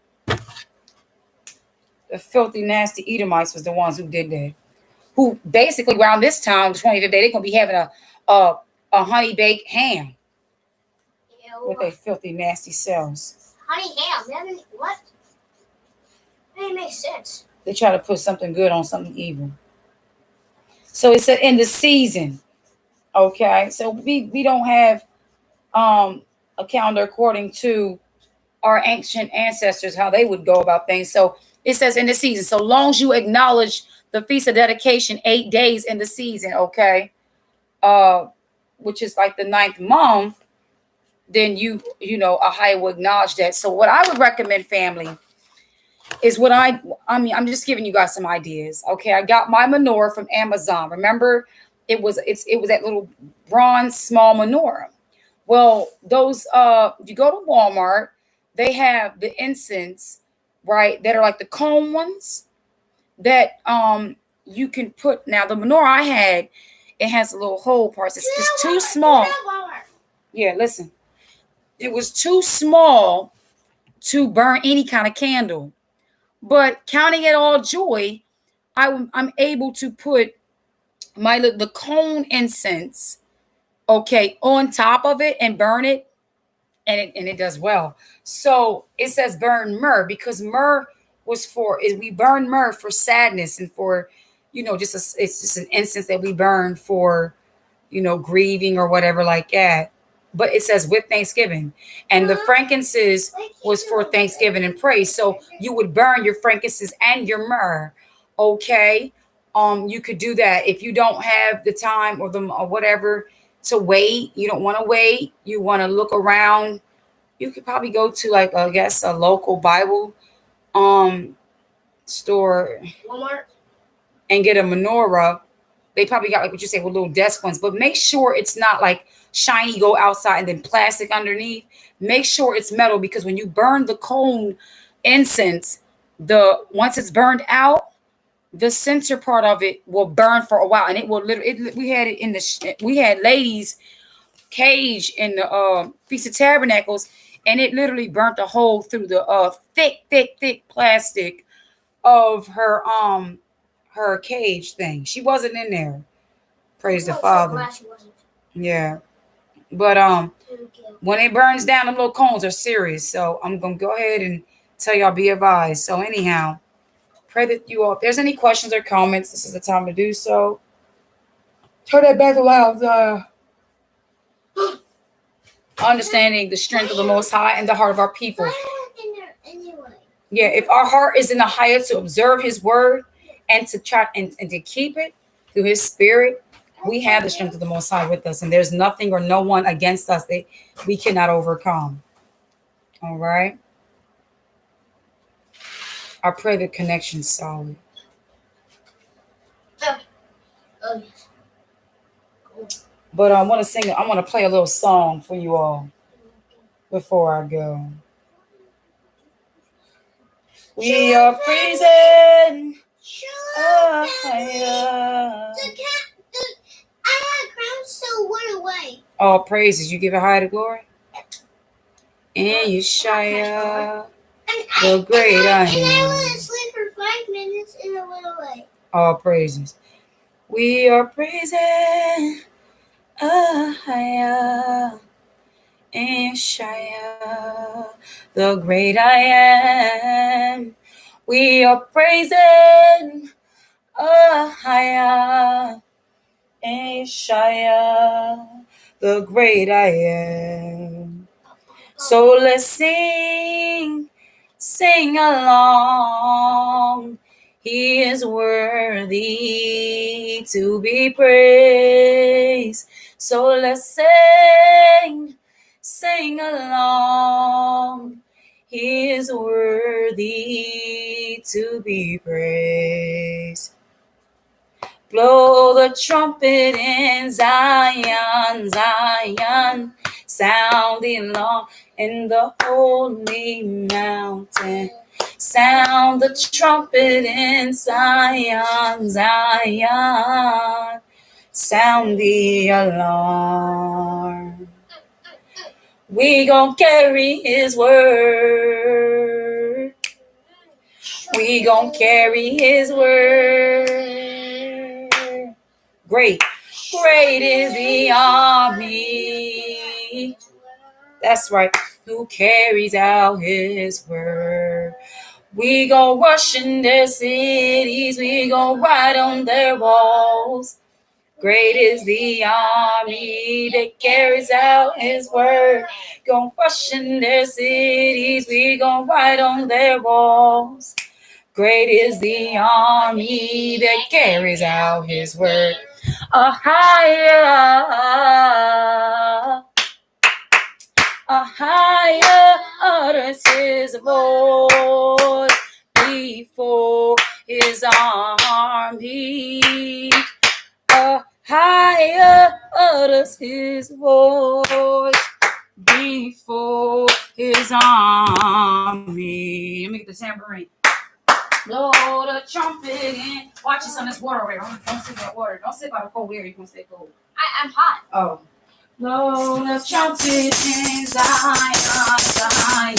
The filthy, nasty Edomites was the ones who did that. Who basically around this time, the 25th day, they're gonna be having a, a honey baked ham. Ew. With their filthy, nasty selves. Honey ham? What? That didn't make sense. They try to put something good on something evil. So it said in the season. Okay, so we don't have a calendar according to our ancient ancestors, how they would go about things. So it says in the season, so long as you acknowledge the feast of dedication 8 days in the season, okay, which is like the ninth month, then you know Ahayah will acknowledge that. So what I would recommend, family, is what I mean, I'm just giving you guys some ideas. Okay, I got my menorah from Amazon. Remember, it was that little bronze small menorah. Well, those you go to Walmart, they have the incense, right, that are like the cone ones that you can put. Now the menorah I had, it has a little hole parts. It's too small. Yeah, listen. It was too small to burn any kind of candle. But counting it all joy, I'm able to put the cone incense, okay, on top of it and burn it, and it does well. So it says burn myrrh, because myrrh we burn myrrh for sadness and for, it's just an incense that we burn for, grieving or whatever like that. But it says with thanksgiving, and the frankincense was for thanksgiving and praise. So you would burn your frankincense and your myrrh. Okay, you could do that if you don't have the time or whatever to wait. You don't want to wait. You want to look around. You could probably go to, like, I guess, a local Bible store, Walmart, and get a menorah. They probably got, like what you say, with little desk ones, but make sure it's not like shiny, go outside, and then plastic underneath. Make sure it's metal, because when you burn the cone incense, once it's burned out, the center part of it will burn for a while, and it will literally. We had it we had ladies' cage in the Feast of Tabernacles, and it literally burnt a hole through the thick plastic of her cage thing. She wasn't in there. Praise the Father. Yeah. But when it burns down, the little cones are serious. So I'm gonna go ahead and tell y'all, be advised. So anyhow, pray that you all, if there's any questions or comments, this is the time to do so. Turn that back loud. Understanding the strength of the Most High and the heart of our people. Yeah, if our heart is in the highest to observe His word and to try and to keep it through His Spirit, we have the strength of the Most High with us, and there's nothing or no one against us that we cannot overcome. All right. I pray the connection's solid. But I want to sing. I want to play a little song for you all before I go. We are praising Ahayah. I had a crown, so went away. All praises. You give Ahayah the glory. And Yeshaya, the great I am. And I went to sleep for 5 minutes and it went away. All praises. We are praising Ahayah, and Yeshaya, the great I am. We are praising Ahayah, and Yeshaya, the great I am. So let's sing along. He is worthy to be praised. So let's sing along. He is worthy to be praised. Blow the trumpet in Zion, Zion, sounding long in the holy mountain. Sound the trumpet in Zion, Zion, sound the alarm. We gon' carry his word. We gon' carry his word. Great is the army. That's right, who carries out his word. We gon' rush in their cities. We gon' ride on their walls. Great is the army that carries out his word. Gon' rush in their cities. We gon' ride on their walls. Great is the army that carries out his word. Ahayah, Ahayah utters his voice before his army. Ahayah utters his voice before his army. Let me get the tambourine. Blow the trumpet in. Watch this on this water over there. Don't sit by water. Don't sit by the cold air. You're going to stay cold. I'm hot. Oh. Blow the trumpet in Zion, Zion.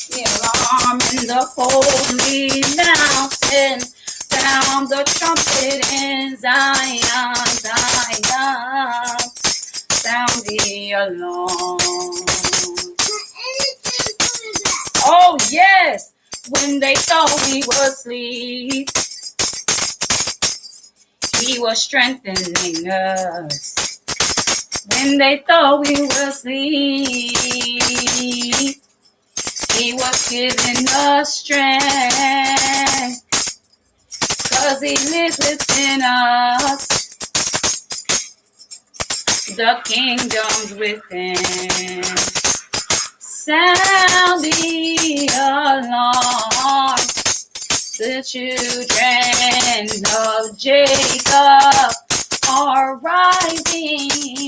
The alarm in the holy mountain. Sound the trumpet in Zion, Zion. Sound the alarm. Oh, yes. When they thought we were asleep, he was strengthening us. When they thought we were asleep, he was giving us strength. 'Cause he lives within us. The kingdom's within. Sound the alarm. The children of Jacob are rising,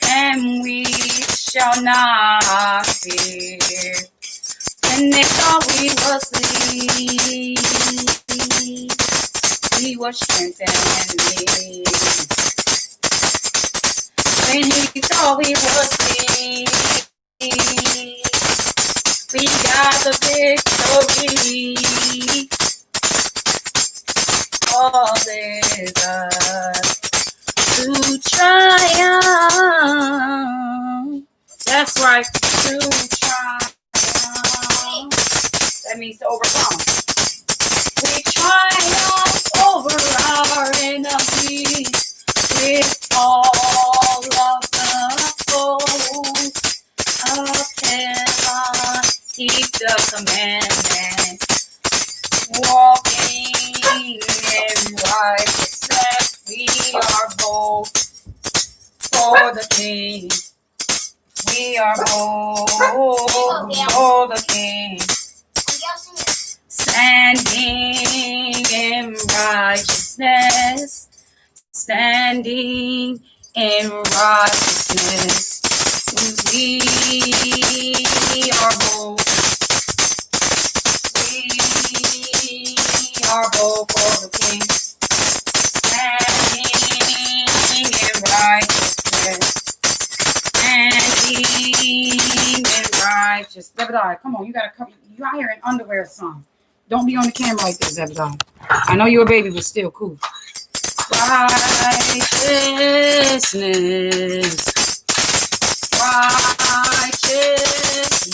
and we shall not fear. When they thought we were asleep, he was strengthening. When you thought we were asleep, we got the victory. Causes us to triumph. That's right, to triumph. That means to overcome. We triumph over our enemies with all of the foes of heaven. Keep the commandments, walking in righteousness. We are bold for the King. We are bold for the King. Standing in righteousness. Standing in righteousness. We are bold. We are bold for the King. Standing in righteousness. Standing in righteousness. Zebediah, come on, you gotta come. You out here in underwear or something. Don't be on the camera like this, Zebediah. I know you're a baby, but still cool. Righteousness, righteousness,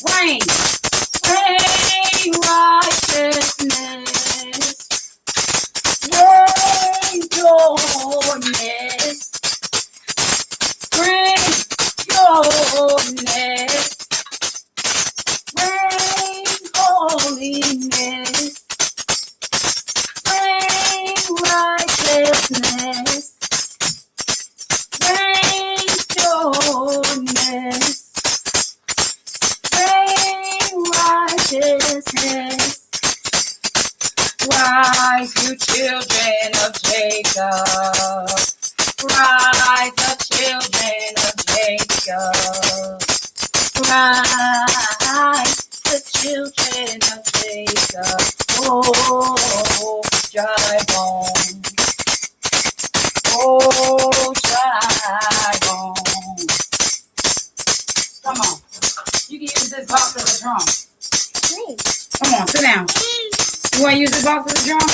reign, righteousness, reign, glorious, Rain righteousness, rain pureness, rain righteousness. Rise, you children of Jacob. Rise, the children of Jacob. Rise, the children of Jacob. Oh, dry bones. Oh, dry bones. Come on. You can use this box as a drum. Come on, sit down. You want to use this box as a drum?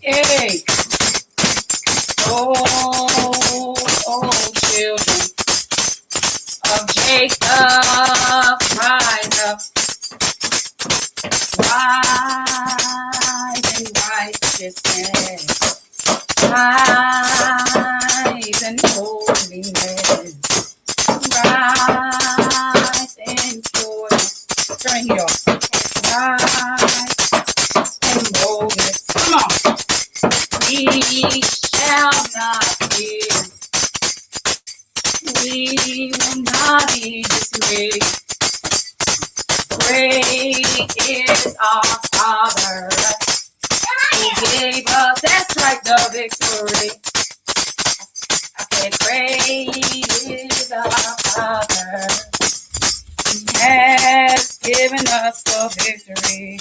Hey. Oh, children of Jacob, rise up. Rise in righteousness. Rise in holiness. Rise in pureness. Turn it off. Rise in boldness. Come on. We shall not fear. We will not be dismayed. Great is our Father who gave us, that's right, the victory. I said, great is our Father. He has given us the victory.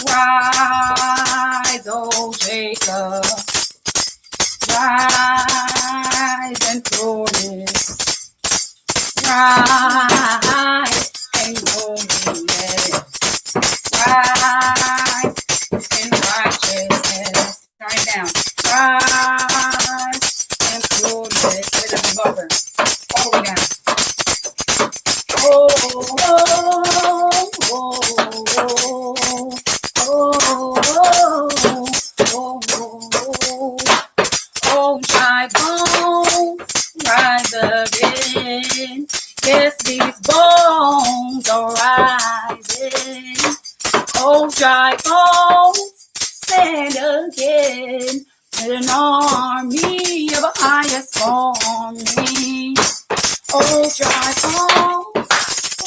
Rise, O Jacob. Rise in pureness. Rise in holiness. Rise in righteousness. Right down. Rise in pureness. Hit the bumper. All the way down. Oh, oh, oh, oh, dry bones, rise again. Yes, these bones are rising. Oh, dry bones, stand again. Let an army of Ahayah storming. Oh, dry bones,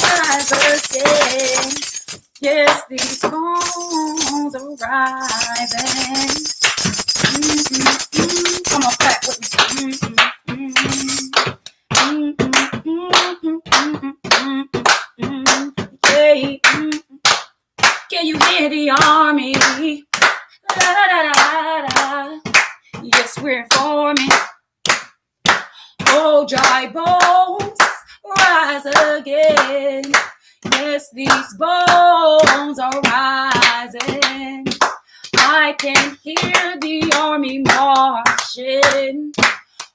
rise again. Yes, these bones are rising. Come on, clap with me. Can you hear the army? La, la, la, la, la. Yes, we're forming. Oh, dry bones, rise again. Yes, these bones are rising. I can hear the army marching.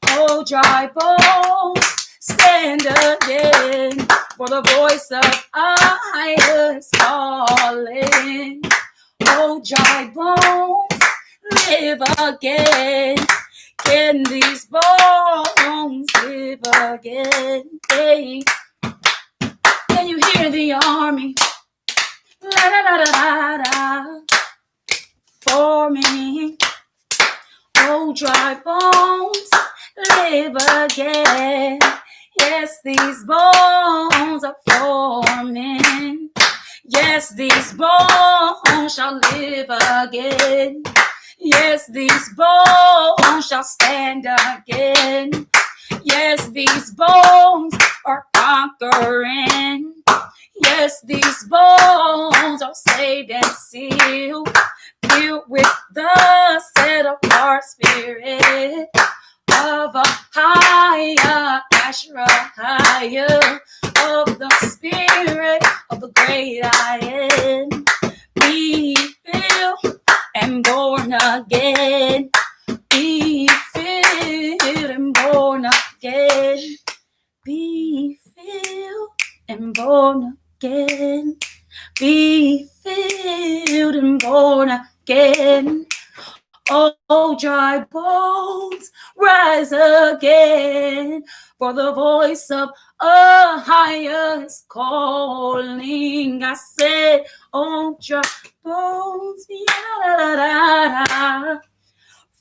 Oh, dry bones, stand again. For the voice of Ahayah is calling. Oh, dry bones, live again. Can these bones live again? Hey. Can you hear the army? La da da da da da. Forming. Oh, dry bones, live again. Yes, these bones are forming. Yes, these bones shall live again. Yes, these bones shall stand again. Yes, these bones are conquering. Yes, these bones are saved and sealed, filled with the set apart spirit of Ahayah, Ahayah, of the spirit of the great I am. Be filled and born again. Be filled and born again. Be filled and born again. Be filled and born again. Oh, dry bones, rise again. For the voice of Ahayah is calling. I said, oh, dry bones,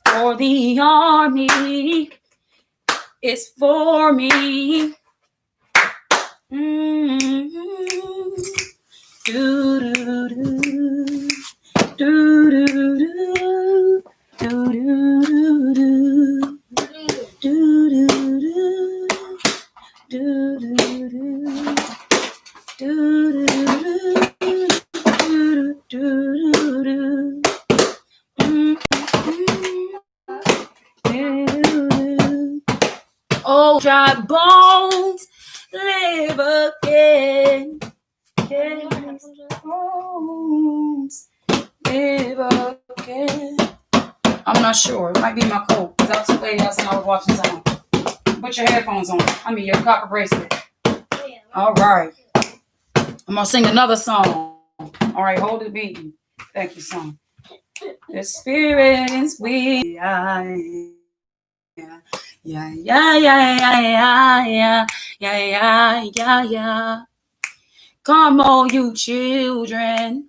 for the army is for me. Do do do do do do do oh, dry bones live again. Bones live again. I'm not sure. It might be my coat. Because I was playing last time I was watching something. Put your headphones on. I mean your copper bracelet. All right. I'm gonna sing another song. All right, hold it beating. Thank you, son. The spirit is weak. Yeah, yeah, yeah, yeah, yeah, yeah, yeah, yeah, yeah, yeah. Come on, you children.